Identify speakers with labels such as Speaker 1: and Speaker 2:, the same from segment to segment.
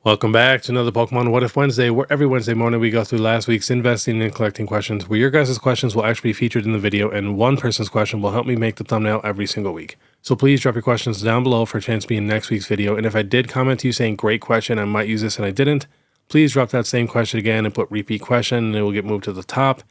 Speaker 1: Welcome back to another Pokemon What If Wednesday, where every Wednesday morning we go through last week's investing and collecting questions, where your guys' questions will actually be featured in the video, and one person's question will help me make the thumbnail every single week. So please drop your questions down below for a chance to be in next week's video, and if I did comment to you saying great question, I might use this and I didn't, please drop that same question again and put repeat question, and it will get moved to the top.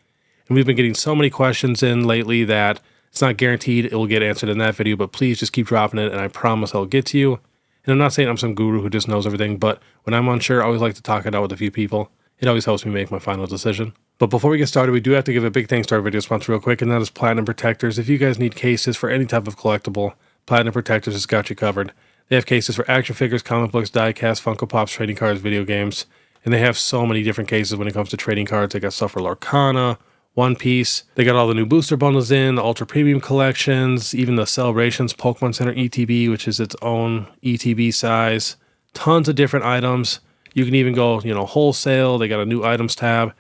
Speaker 1: And we've been getting so many questions in lately that it's not guaranteed it will get answered in that video, but please just keep dropping it, and I promise I'll get to you. And I'm not saying I'm some guru who just knows everything, but when I'm unsure, I always like to talk it out with a few people. It always helps me make my final decision. But before we get started, we do have to give a big thanks to our video sponsor real quick, and that is Platinum Protectors. If you guys need cases for any type of collectible, Platinum Protectors has got you covered. They have cases for action figures, comic books, die-cast, Funko Pops, trading cards, video games, and they have so many different cases when it comes to trading cards. They got stuff for Lorcana, One Piece. They got all the new booster bundles in, the Ultra Premium collections, even the Celebrations Pokemon Center ETB, which is its own ETB size. Tons of different items. You can even go, wholesale. They got a new items tab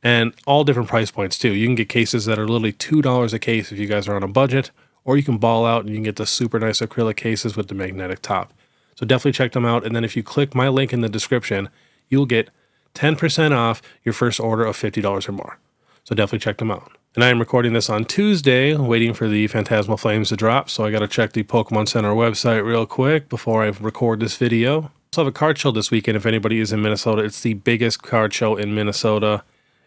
Speaker 1: and all different price points too. You can get cases that are literally $2 a case if you guys are on a budget, or you can ball out and you can get the super nice acrylic cases with the magnetic top. So definitely check them out. And then if you click my link in the description, you'll get 10% off your first order of $50 or more. So definitely check them out. And I am recording this on Tuesday, waiting for the Phantasmal Flames to drop. So I got to check the Pokemon Center website real quick before I record this video. I also have a card show this weekend if anybody is in Minnesota. It's the biggest card show in Minnesota.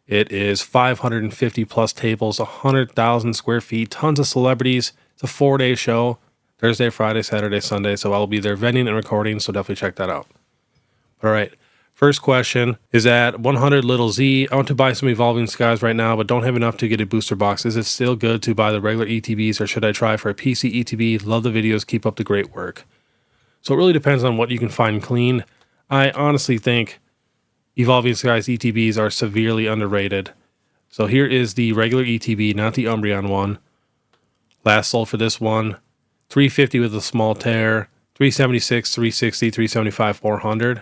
Speaker 1: It is 550 plus tables, 100,000 square feet, tons of celebrities. It's a 4-day show, Thursday, Friday, Saturday, Sunday. So I'll be there vending and recording. So definitely check that out. All right. First question is at 100 Little Z. I want to buy some Evolving Skies right now, but don't have enough to get a booster box. Is it still good to buy the regular ETBs, or should I try for a PC ETB? Love the videos. Keep up the great work. So it really depends on what you can find clean. I honestly think Evolving Skies ETBs are severely underrated. So here is the regular ETB, not the Umbreon one. Last sold for this one, $350 with a small tear, $376, $360, $375, $400.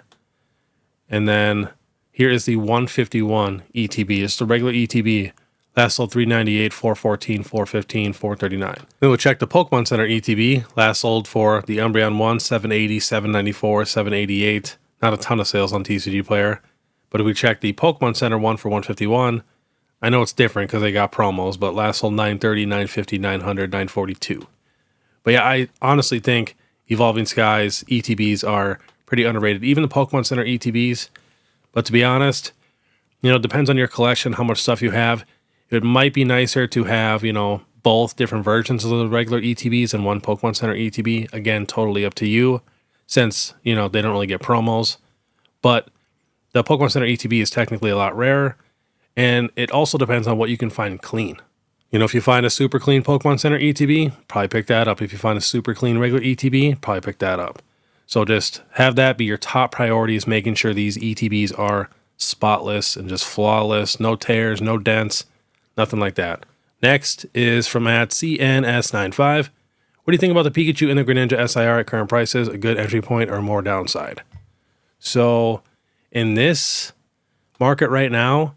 Speaker 1: And then here is the 151 ETB. It's the regular ETB. Last sold $398, $414, $415, $439. Then we'll check the Pokemon Center ETB. Last sold for the Umbreon 1, $780, $794, $788. Not a ton of sales on TCG Player. But if we check the Pokemon Center one for 151, I know it's different because they got promos, but last sold $930, $950, $900, $942. But yeah, I honestly think Evolving Skies ETBs are pretty underrated, even the Pokemon Center ETBs. But to be honest, it depends on your collection, how much stuff you have. It might be nicer to have, both different versions of the regular ETBs and one Pokemon Center ETB. Again, totally up to you, since, they don't really get promos. But the Pokemon Center ETB is technically a lot rarer, and it also depends on what you can find clean. If you find a super clean Pokemon Center ETB, probably pick that up. If you find a super clean regular ETB, probably pick that up. So just have that be your top priority, is making sure these ETBs are spotless and just flawless. No tears, no dents, nothing like that. Next is from at CNS95. What do you think about the Pikachu and the Greninja SIR at current prices? A good entry point or more downside? So in this market right now,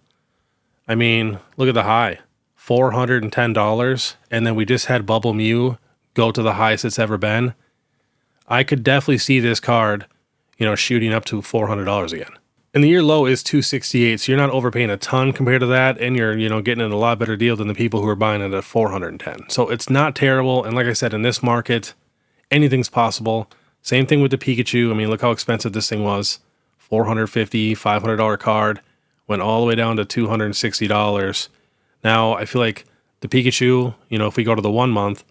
Speaker 1: look at the high, $410. And then we just had Bubble Mew go to the highest it's ever been. I could definitely see this card, shooting up to $400 again. And the year low is $268, so you're not overpaying a ton compared to that, and you're, getting a lot better deal than the people who are buying it at $410. So it's not terrible, and like I said, in this market, anything's possible. Same thing with the Pikachu. Look how expensive this thing was. $450, $500 card, went all the way down to $260. Now, I feel like the Pikachu, if we go to the 1 month,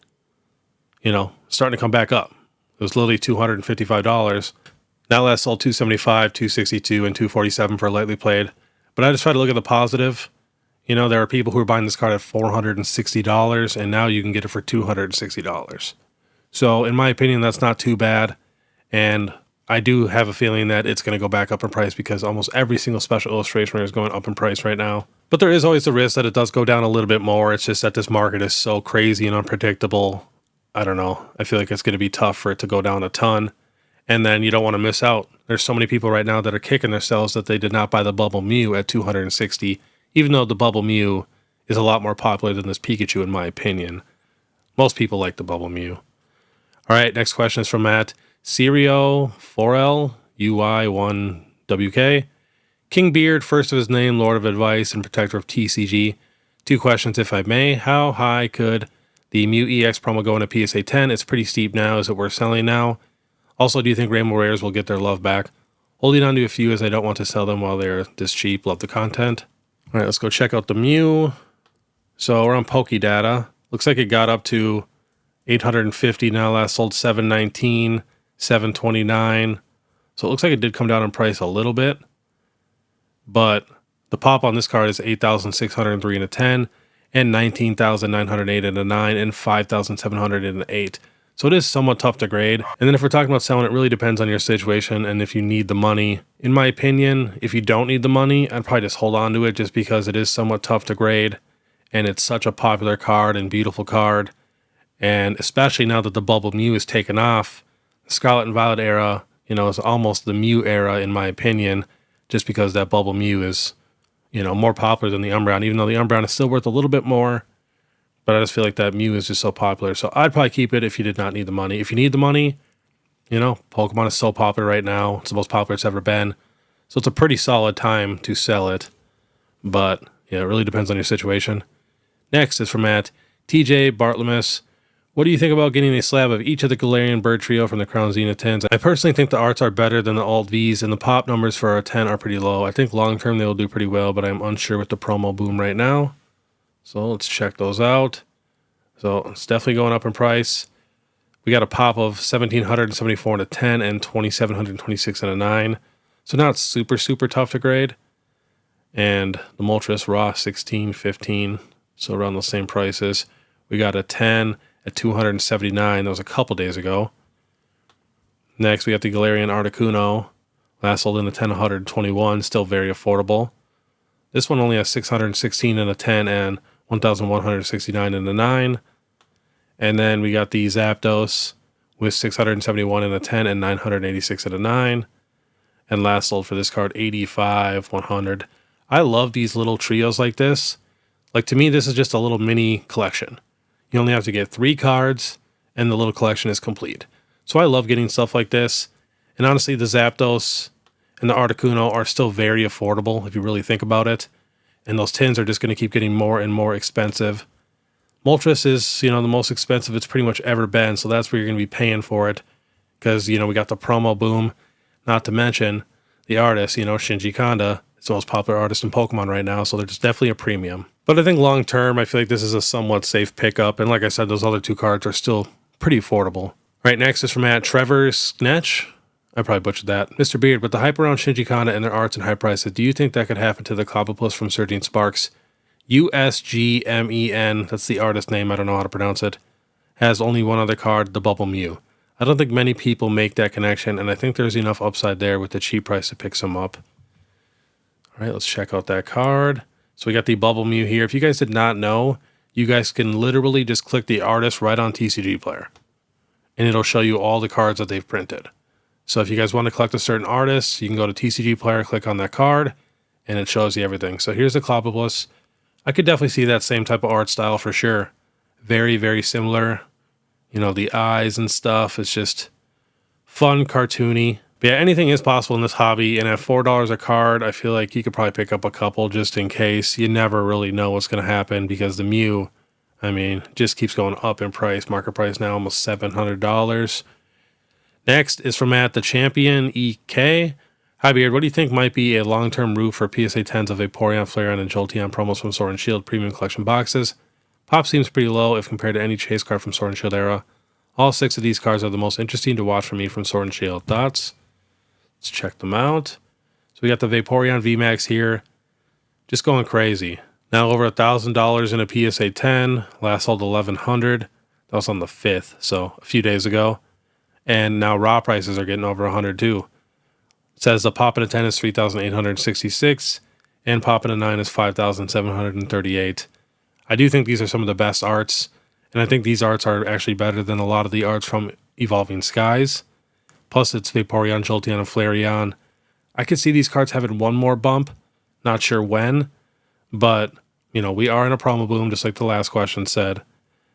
Speaker 1: starting to come back up. It was literally $255. Now last sold $275, $262, and $247 for lightly played. But I just try to look at the positive. There are people who are buying this card at $460, and now you can get it for $260. So in my opinion, that's not too bad. And I do have a feeling that it's going to go back up in price, because almost every single special illustration is going up in price right now. But there is always the risk that it does go down a little bit more. It's just that this market is so crazy and unpredictable. I don't know. I feel like it's going to be tough for it to go down a ton. And then you don't want to miss out. There's so many people right now that are kicking themselves that they did not buy the Bubble Mew at $260, even though the Bubble Mew is a lot more popular than this Pikachu, in my opinion. Most people like the Bubble Mew. All right, next question is from Matt. Serio 4L UY1WK. King Beard, first of his name, Lord of Advice, and Protector of TCG. 2 questions, if I may. How high could the Mew EX promo go into PSA 10? It's pretty steep now. Is it worth selling now? Also, do you think Rainbow Rares will get their love back? Holding on to a few as I don't want to sell them while they're this cheap. Love the content. All right, let's go check out the Mew. So we're on Pokedata. Looks like it got up to 850 now. Last sold 719, 729. So it looks like it did come down in price a little bit. But the pop on this card is 8,603 in a 10, and 19,908 in a 9, and 5,700 in an 8. So it is somewhat tough to grade. And then if we're talking about selling, it really depends on your situation and if you need the money. In my opinion, if you don't need the money, I'd probably just hold on to it just because it is somewhat tough to grade. And it's such a popular card and beautiful card. And especially now that the Bubble Mew is taken off, the Scarlet and Violet era, is almost the Mew era in my opinion. Just because that Bubble Mew is, more popular than the Umbreon, even though the Umbreon is still worth a little bit more. But I just feel like that Mew is just so popular. So I'd probably keep it if you did not need the money. If you need the money, Pokemon is so popular right now. It's the most popular it's ever been. So it's a pretty solid time to sell it. But, it really depends on your situation. Next is from TJ Bartlemus. What do you think about getting a slab of each of the Galarian Bird Trio from the Crown Zenith 10s? I personally think the arts are better than the alt Vs, and the pop numbers for our 10 are pretty low. I think long term they will do pretty well, but I'm unsure with the promo boom right now. So let's check those out. So it's definitely going up in price. We got a pop of 1,774 in a 10 and 2,726 in a 9. So now it's super, super tough to grade. And the Moltres Raw 16, 15. So around the same prices. We got a 10 at 279. That was a couple days ago. Next, we got the Galarian Articuno. Last sold in the 10, 121. Still very affordable. This one only has 616 in a 10 and 1,169 in a 9. And then we got the Zapdos with 671 in a 10 and 986 in a 9. And last sold for this card, 85, 100. I love these little trios like this. Like, to me, this is just a little mini collection. You only have to get 3 cards, and the little collection is complete. So I love getting stuff like this. And honestly, the Zapdos and the Articuno are still very affordable if you really think about it. And those tins are just going to keep getting more and more expensive. Moltres is, the most expensive it's pretty much ever been. So that's where you're going to be paying for it. Because, we got the promo boom. Not to mention the artist, Shinji Kanda. It's the most popular artist in Pokemon right now. So there's definitely a premium. But I think long term, I feel like this is a somewhat safe pickup. And like I said, those other 2 cards are still pretty affordable. Right, next is from Trevor Snetch. I probably butchered that. Mr. Beard, with the hype around Shinji Kanda and their arts and high prices, do you think that could happen to the Clobbopus from Surging Sparks? USGMEN, that's the artist name, I don't know how to pronounce it, has only one other card, the Bubble Mew. I don't think many people make that connection, and I think there's enough upside there with the cheap price to pick some up. All right, let's check out that card. So we got the Bubble Mew here. If you guys did not know, you guys can literally just click the artist right on TCG Player. And it'll show you all the cards that they've printed. So if you guys want to collect a certain artist, you can go to TCG Player, click on that card, and it shows you everything. So here's the Clobbopus. I could definitely see that same type of art style for sure. Very, very similar. The eyes and stuff. It's just fun, cartoony. But yeah, anything is possible in this hobby, and at $4 a card, I feel like you could probably pick up a couple just in case. You never really know what's going to happen because the Mew, just keeps going up in price. Market price now almost $700. Next is from the Champion EK. Hi Beard, what do you think might be a long-term route for PSA 10s of Vaporeon, Flareon, and Jolteon promos from Sword and Shield Premium Collection boxes? Pop seems pretty low if compared to any chase card from Sword and Shield era. All 6 of these cards are the most interesting to watch for me from Sword and Shield. Thoughts? Let's check them out. So we got the Vaporeon VMAX here. Just going crazy. Now over $1,000 in a PSA 10. Last sold $1,100. That was on the 5th, so a few days ago. And now raw prices are getting over $100 too. It says the pop in a 10 is $3,866. And pop in a 9 is $5,738. I do think these are some of the best arts. And I think these arts are actually better than a lot of the arts from Evolving Skies. Plus, it's Vaporeon, Jolteon, and Flareon. I could see these cards having one more bump. Not sure when. But, we are in a promo boom, just like the last question said.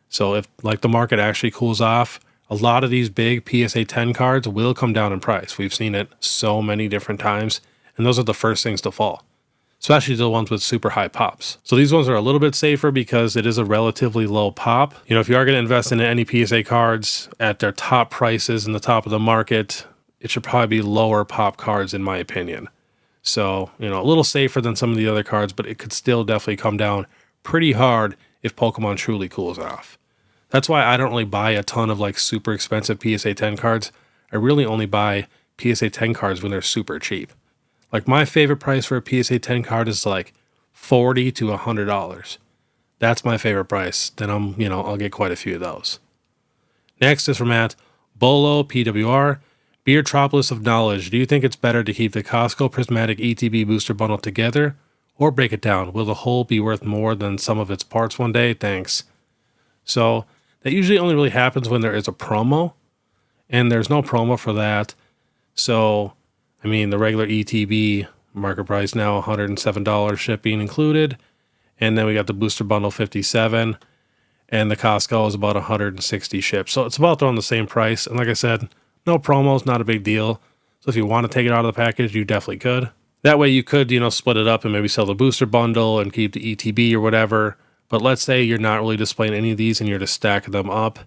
Speaker 1: So if, the market actually cools off, A lot of these big PSA 10 cards will come down in price. We've seen it so many different times, and those are the first things to fall, especially the ones with super high pops. So these ones are a little bit safer because it is a relatively low pop. You know, if you are going to invest in any PSA cards at their top prices in the top of the market, it should probably be lower pop cards in my opinion. So, you know, a little safer than some of the other cards, but it could still definitely come down pretty hard if Pokemon truly cools off. That's why I don't really buy a ton of like super expensive PSA 10 cards. I really only buy PSA 10 cards when they're super cheap. Like my favorite price for a PSA 10 card is like $40 to $100. That's my favorite price. Then I'll get quite a few of those. Next is from Bolo PWR. Beardtropolis of Knowledge. Do you think it's better to keep the Costco Prismatic ETB booster bundle together or break it down? Will the whole be worth more than some of its parts one day? Thanks. So that usually only really happens when there is a promo, and there's no promo for that. So, I mean, the regular ETB market price now $107 shipping included, and then we got the booster bundle $57, and the Costco is about $160 shipped. So it's about on the same price. And like I said, no promos, not a big deal. So if you want to take it out of the package, you definitely could. That way you could, split it up and maybe sell the booster bundle and keep the ETB or whatever. But let's say you're not really displaying any of these and you're just stacking them up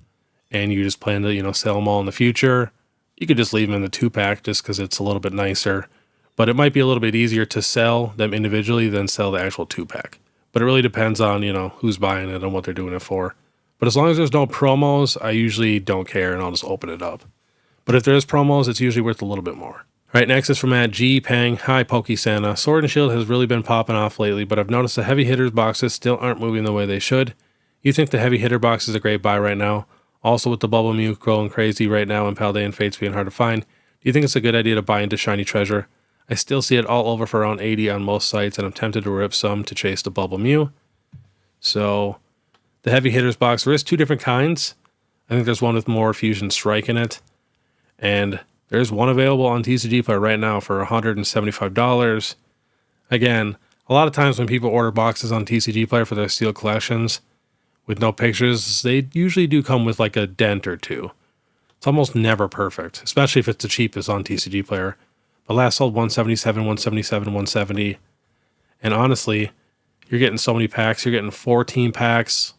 Speaker 1: and you just plan to, sell them all in the future. You could just leave them in the 2-pack just because it's a little bit nicer. But it might be a little bit easier to sell them individually than sell the actual 2-pack. But it really depends on, who's buying it and what they're doing it for. But as long as there's no promos, I usually don't care and I'll just open it up. But if there's promos, it's usually worth a little bit more. All right, next is from G. Pang. Hi, Poke Santa. Sword and Shield has really been popping off lately, but I've noticed the heavy hitters boxes still aren't moving the way they should. You think the heavy hitter box is a great buy right now? Also, with the Bubble Mew growing crazy right now and Paldean Fates being hard to find, do you think it's a good idea to buy into Shiny Treasure? I still see it all over for around 80 on most sites, and I'm tempted to rip some to chase the Bubble Mew. So, the heavy hitters box, there is 2 different kinds. I think there's one with more Fusion Strike in it, and there's one available on TCG Player right now for $175. Again, a lot of times when people order boxes on TCG Player for their sealed collections with no pictures, they usually do come with like a dent or 2. It's almost never perfect, especially if it's the cheapest on TCG Player. But last sold 177, 177, 170. And honestly, you're getting so many packs. You're getting 14 packs,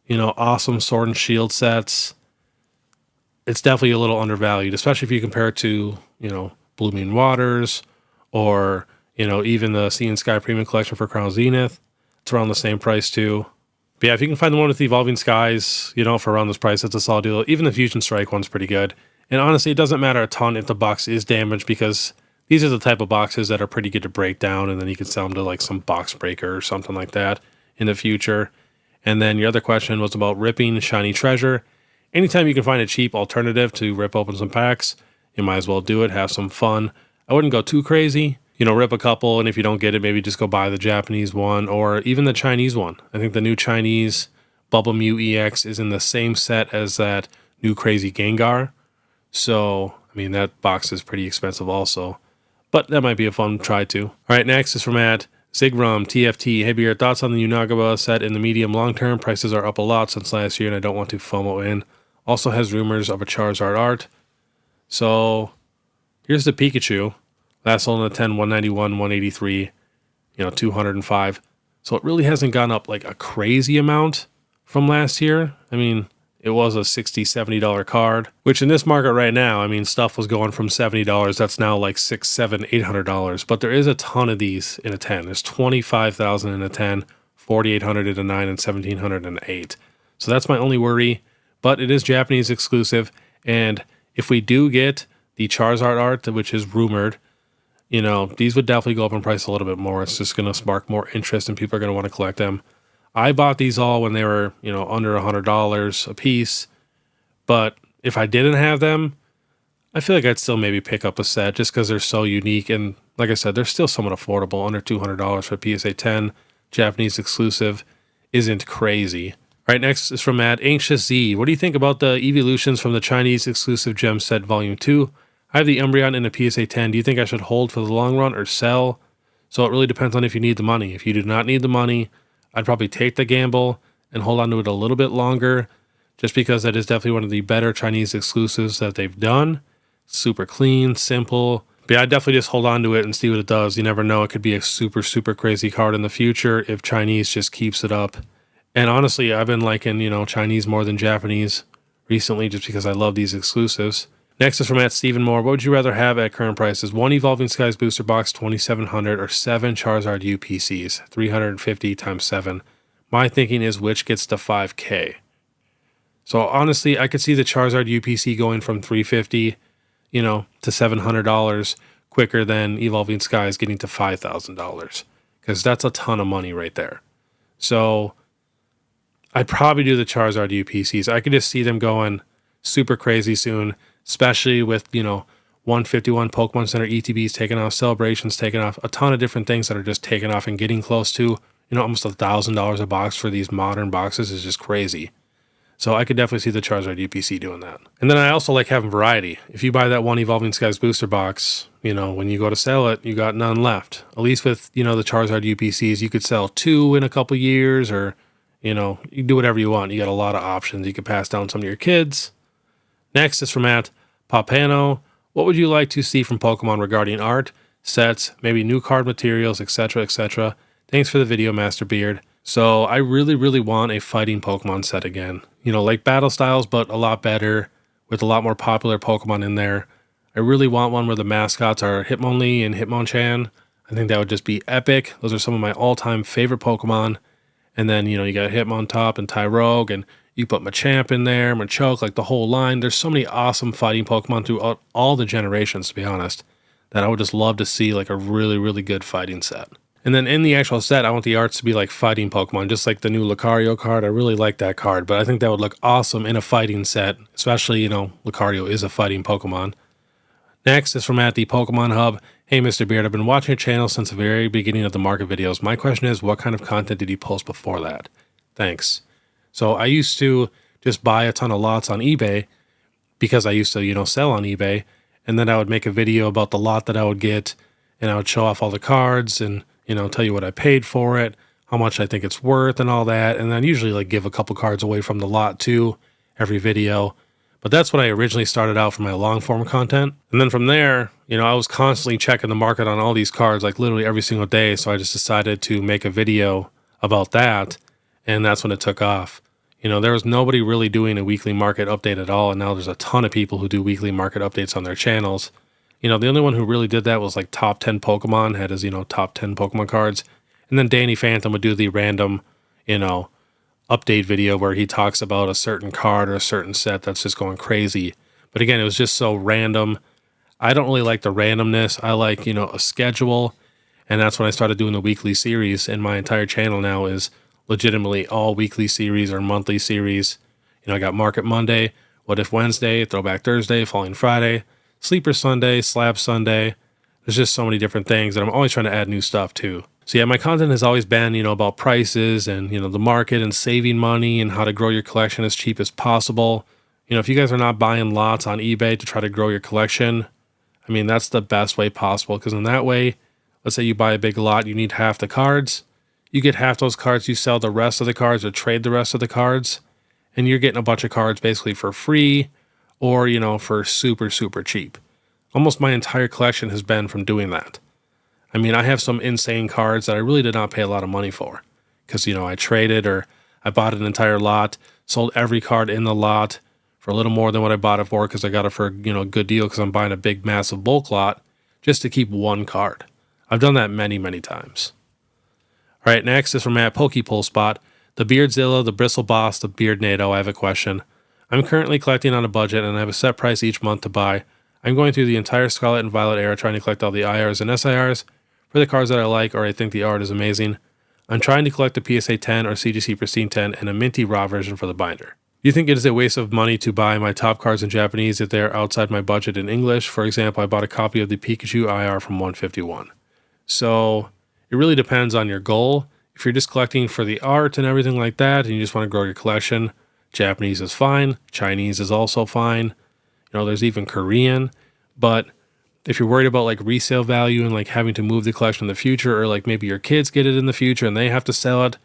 Speaker 1: awesome Sword and Shield sets. It's definitely a little undervalued, especially if you compare it to, Blooming Waters or, even the Sea and Sky Premium Collection for Crown Zenith. It's around the same price too. But yeah, if you can find the one with the Evolving Skies, for around this price, it's a solid deal. Even the Fusion Strike one's pretty good. And honestly, it doesn't matter a ton if the box is damaged because these are the type of boxes that are pretty good to break down, and then you can sell them to like some box breaker or something like that in the future. And then your other question was about ripping Shiny Treasure. Anytime you can find a cheap alternative to rip open some packs, you might as well do it, have some fun. I wouldn't go too crazy. Rip a couple, and if you don't get it, maybe just go buy the Japanese one or even the Chinese one. I think the new Chinese Bubble Mew EX is in the same set as that new crazy Gengar. So, that box is pretty expensive also. But that might be a fun try too. All right, next is from Zigrum TFT. Hey, Beard, thoughts on the Nagaba set in the medium long term? Prices are up a lot since last year, and I don't want to FOMO in. Also has rumors of a Charizard art. So here's the Pikachu. Last sold in the 10, 191, 183, 205. So it really hasn't gone up like a crazy amount from last year. It was a $60, $70 card, which in this market right now, stuff was going from $70. That's now like $600, $700, $800. But there is a ton of these in a 10. There's 25,000 in a 10, 4,800 in a 9, and 1,700 in an 8. So that's my only worry. But it is Japanese exclusive. And if we do get the Charizard art, which is rumored, these would definitely go up in price a little bit more. It's just going to spark more interest and people are going to want to collect them. I bought these all when they were, under $100 a piece. But if I didn't have them, I feel like I'd still maybe pick up a set just because they're so unique. And like I said, they're still somewhat affordable. Under $200 for PSA 10. Japanese exclusive isn't crazy. All right, next is from Anxious Z. What do you think about the Eeveelutions from the Chinese exclusive gem set Volume 2? I have the Umbreon in a PSA 10. Do you think I should hold for the long run or sell? So it really depends on if you need the money. If you do not need the money, I'd probably take the gamble and hold on to it a little bit longer just because that is definitely one of the better Chinese exclusives that they've done. Super clean, simple. But yeah, I definitely just hold on to it and see what it does. You never know. It could be a super, super crazy card in the future if Chinese just keeps it up. And honestly, I've been liking, Chinese more than Japanese recently just because I love these exclusives. Next is from @Stephen Moore. What would you rather have at current prices? 1 Evolving Skies booster box, 2,700, or 7 Charizard UPCs, 350 times 7. My thinking is which gets to 5K. So honestly, I could see the Charizard UPC going from 350, to $700 quicker than Evolving Skies getting to $5,000, because that's a ton of money right there. So I'd probably do the Charizard UPCs. I could just see them going super crazy soon, especially with, 151 Pokemon Center ETBs taking off, celebrations taking off, a ton of different things that are just taking off and getting close to, almost $1,000 a box for these modern boxes is just crazy. So I could definitely see the Charizard UPC doing that. And then I also like having variety. If you buy that 1 Evolving Skies booster box, when you go to sell it, you got none left. At least with, the Charizard UPCs, you could sell 2 in a couple years, or, you can do whatever you want. You got a lot of options. You could pass down some to your kids. Next is from @Papano. What would you like to see from Pokemon regarding art, sets, maybe new card materials, etc., etc.? Thanks for the video, Master Beard. So I really, really want a fighting Pokemon set again. Like Battle Styles, but a lot better, with a lot more popular Pokemon in there. I really want one where the mascots are Hitmonlee and Hitmonchan. I think that would just be epic. Those are some of my all-time favorite Pokemon. And then, you got Hitmontop and Tyrogue, and you put Machamp in there, Machoke, like the whole line. There's so many awesome fighting Pokemon throughout all the generations, to be honest, that I would just love to see like a really, really good fighting set. And then in the actual set, I want the arts to be like fighting Pokemon, just like the new Lucario card. I really like that card, but I think that would look awesome in a fighting set, especially, Lucario is a fighting Pokemon. Next is from @the Pokemon Hub. Hey, Mr. Beard, I've been watching your channel since the very beginning of the market videos. My question is, what kind of content did you post before that? Thanks. So I used to just buy a ton of lots on eBay because I used to, sell on eBay. And then I would make a video about the lot that I would get, and I would show off all the cards and, tell you what I paid for it, how much I think it's worth and all that. And then usually like give a couple cards away from the lot too, every video. But that's when I originally started out for my long form content. And then from there, I was constantly checking the market on all these cards, like literally every single day. So I just decided to make a video about that. And that's when it took off. There was nobody really doing a weekly market update at all. And now there's a ton of people who do weekly market updates on their channels. The only one who really did that was like Top 10 Pokemon, had his, top 10 Pokemon cards. And then Danny Phantom would do the random, update video where he talks about a certain card or a certain set that's just going crazy. But again, it was just so random. I don't really like the randomness. I like, a schedule. And that's when I started doing the weekly series. And my entire channel now is legitimately all weekly series or monthly series. I got Market Monday, What If Wednesday, Throwback Thursday, Falling Friday, Sleeper Sunday, Slab Sunday. There's just so many different things, and I'm always trying to add new stuff too. So yeah, my content has always been, about prices and, the market and saving money and how to grow your collection as cheap as possible. If you guys are not buying lots on eBay to try to grow your collection, that's the best way possible, because in that way, let's say you buy a big lot, you need half the cards. You get half those cards, you sell the rest of the cards or trade the rest of the cards, and you're getting a bunch of cards basically for free or, for super, super cheap. Almost my entire collection has been from doing that. I have some insane cards that I really did not pay a lot of money for because, I traded or I bought an entire lot, sold every card in the lot for a little more than what I bought it for because I got it for, a good deal because I'm buying a big, massive bulk lot just to keep one card. I've done that many, many times. All right, next is from @PokePullSpot. The Beardzilla, the Bristle Boss, the Beardnado. I have a question. I'm currently collecting on a budget and I have a set price each month to buy. I'm going through the entire Scarlet and Violet era trying to collect all the IRs and SIRs for the cards that I like or I think the art is amazing. I'm trying to collect the PSA 10 or CGC Pristine 10 and a minty raw version for the binder. Do you think it is a waste of money to buy my top cards in Japanese if they are outside my budget in English? For example, I bought a copy of the Pikachu IR from 151. So it really depends on your goal. If you're just collecting for the art and everything like that, and you just want to grow your collection, Japanese is fine. Chinese is also fine. There's even Korean. But if you're worried about like resale value and like having to move the collection in the future, or like maybe your kids get it in the future and they have to sell it,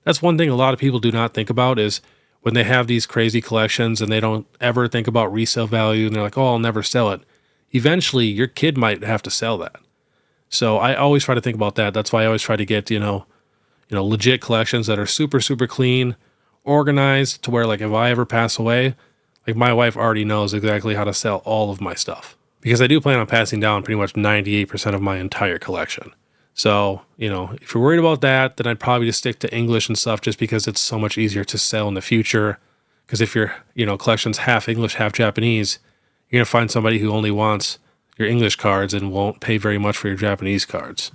Speaker 1: that's one thing a lot of people do not think about is when they have these crazy collections and they don't ever think about resale value and they're like, oh, I'll never sell it. Eventually, your kid might have to sell that. So I always try to think about that. That's why I always try to get, legit collections that are super, super clean, organized to where, like, if I ever pass away, like, my wife already knows exactly how to sell all of my stuff. Because I do plan on passing down pretty much 98% of my entire collection. So, if you're worried about that, then I'd probably just stick to English and stuff just because it's so much easier to sell in the future. Because if your, collection's half English, half Japanese, you're going to find somebody who only wants your English cards and won't pay very much for your Japanese cards.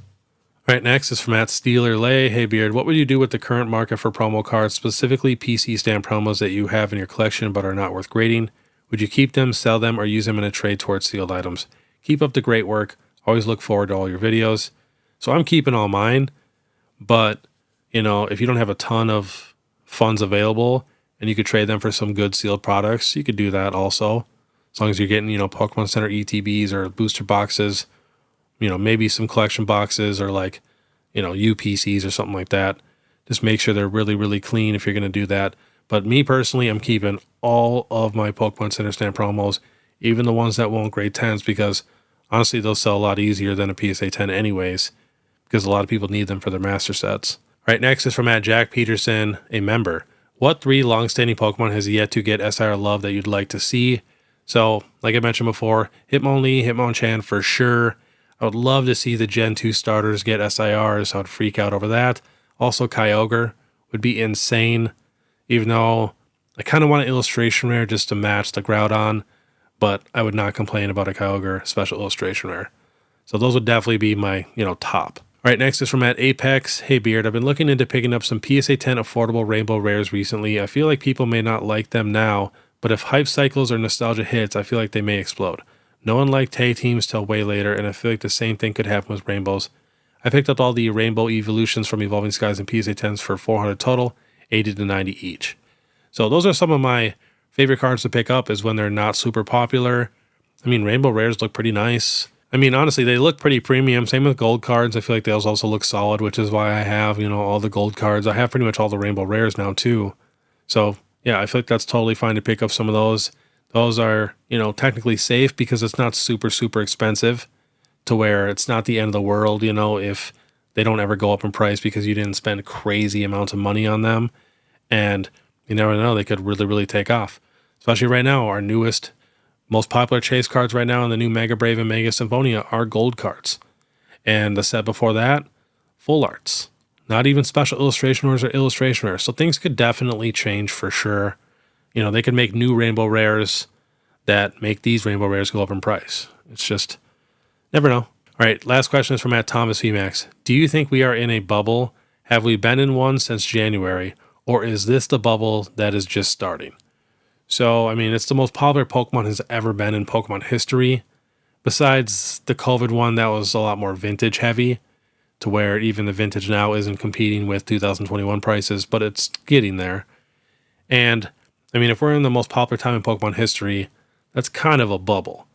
Speaker 1: All right, next is from @SteelerLay. Hey Beard, what would you do with the current market for promo cards, specifically PC stamp promos that you have in your collection but are not worth grading? Would you keep them, sell them, or use them in a trade towards sealed items? Keep up the great work. Always look forward to all your videos. So I'm keeping all mine, but, if you don't have a ton of funds available and you could trade them for some good sealed products, you could do that also. As long as you're getting, Pokemon Center ETBs or booster boxes, maybe some collection boxes or like, UPCs or something like that. Just make sure they're really, really clean if you're going to do that. But me personally, I'm keeping all of my Pokemon Center stamp promos, even the ones that won't grade 10s, because honestly, they'll sell a lot easier than a PSA 10 anyways, because a lot of people need them for their master sets. All right, next is from @Jack Peterson, a member. What 3 long-standing Pokemon has yet to get SIR love that you'd like to see? So, like I mentioned before, Hitmonlee, Hitmonchan for sure. I would love to see the Gen 2 starters get SIRs. I would freak out over that. Also, Kyogre would be insane, even though I kind of want an illustration rare just to match the Groudon, but I would not complain about a Kyogre special illustration rare. So those would definitely be my, top. All right, next is from @Apex. Hey Beard, I've been looking into picking up some PSA 10 affordable rainbow rares recently. I feel like people may not like them now, but if hype cycles or nostalgia hits, I feel like they may explode. No one liked Tay teams till way later, and I feel like the same thing could happen with rainbows. I picked up all the rainbow Eeveelutions from Evolving Skies and PSA 10s for $400 total, 80 to 90 each. So those are some of my favorite cards to pick up, is when they're not super popular. I mean, rainbow rares look pretty nice. I mean, honestly, they look pretty premium. Same with gold cards. I feel like those also look solid, which is why I have, all the gold cards. I have pretty much all the rainbow rares now too. So yeah, I feel like that's totally fine to pick up some of those. Those are, technically safe because it's not super, super expensive to where it's not the end of the world, if they don't ever go up in price because you didn't spend crazy amounts of money on them. And you never know, they could really, really take off. Especially right now, our newest, most popular chase cards right now in the new Mega Brave and Mega Symphonia are gold cards. And the set before that, full arts. Not even special illustration rares or illustration rares. So things could definitely change for sure. They could make new rainbow rares that make these rainbow rares go up in price. It's just, never know. All right, last question is from @Thomas VMAX. Do you think we are in a bubble? Have we been in one since January? Or is this the bubble that is just starting? So, I mean, it's the most popular Pokemon has ever been in Pokemon history. Besides the COVID one, that was a lot more vintage heavy, to where even the vintage now isn't competing with 2021 prices, but it's getting there. And I mean, if we're in the most popular time in Pokemon history, that's kind of a bubble.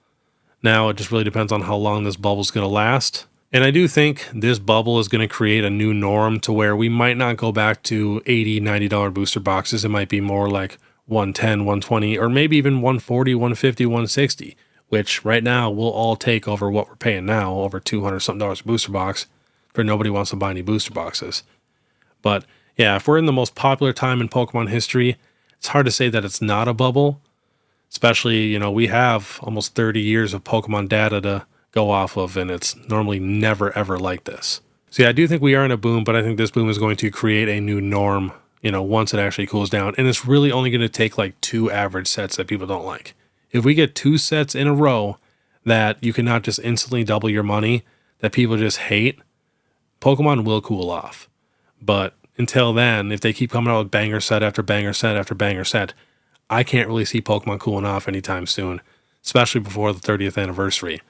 Speaker 1: Now, it just really depends on how long this bubble is going to last. And I do think this bubble is going to create a new norm to where we might not go back to $80, $90 booster boxes. It might be more like $110, $120, or maybe even $140, $150, $160, which right now we'll all take over what we're paying now, over $200 something a booster box, for nobody wants to buy any booster boxes. But yeah, if we're in the most popular time in Pokemon history, it's hard to say that it's not a bubble, especially, we have almost 30 years of Pokemon data to go off of, and it's normally never, ever like this. So yeah, I do think we are in a boom, but I think this boom is going to create a new norm, once it actually cools down. And it's really only going to take like 2 average sets that people don't like. If we get 2 sets in a row that you cannot just instantly double your money, that people just hate, Pokemon will cool off. But until then, if they keep coming out with banger set after banger set after banger set, I can't really see Pokemon cooling off anytime soon, especially before the 30th anniversary.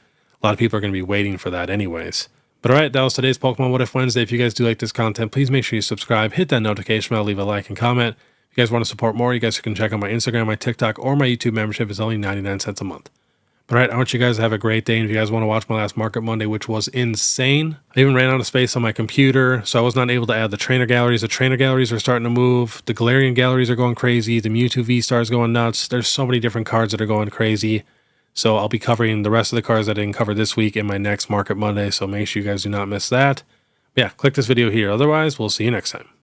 Speaker 1: A lot of people are going to be waiting for that anyways. But alright, that was today's Pokemon What If Wednesday. If you guys do like this content, please make sure you subscribe, hit that notification bell, leave a like and comment. If you guys want to support more, you guys can check out my Instagram, my TikTok, or my YouTube membership. It's only 99 cents a month. But all right, I want you guys to have a great day. And if you guys want to watch my last Market Monday, which was insane, I even ran out of space on my computer, so I was not able to add the trainer galleries. The trainer galleries are starting to move. The Galarian galleries are going crazy. The Mewtwo V-Star is going nuts. There's so many different cards that are going crazy. So I'll be covering the rest of the cards that I didn't cover this week in my next Market Monday. So make sure you guys do not miss that. But yeah, click this video here. Otherwise, we'll see you next time.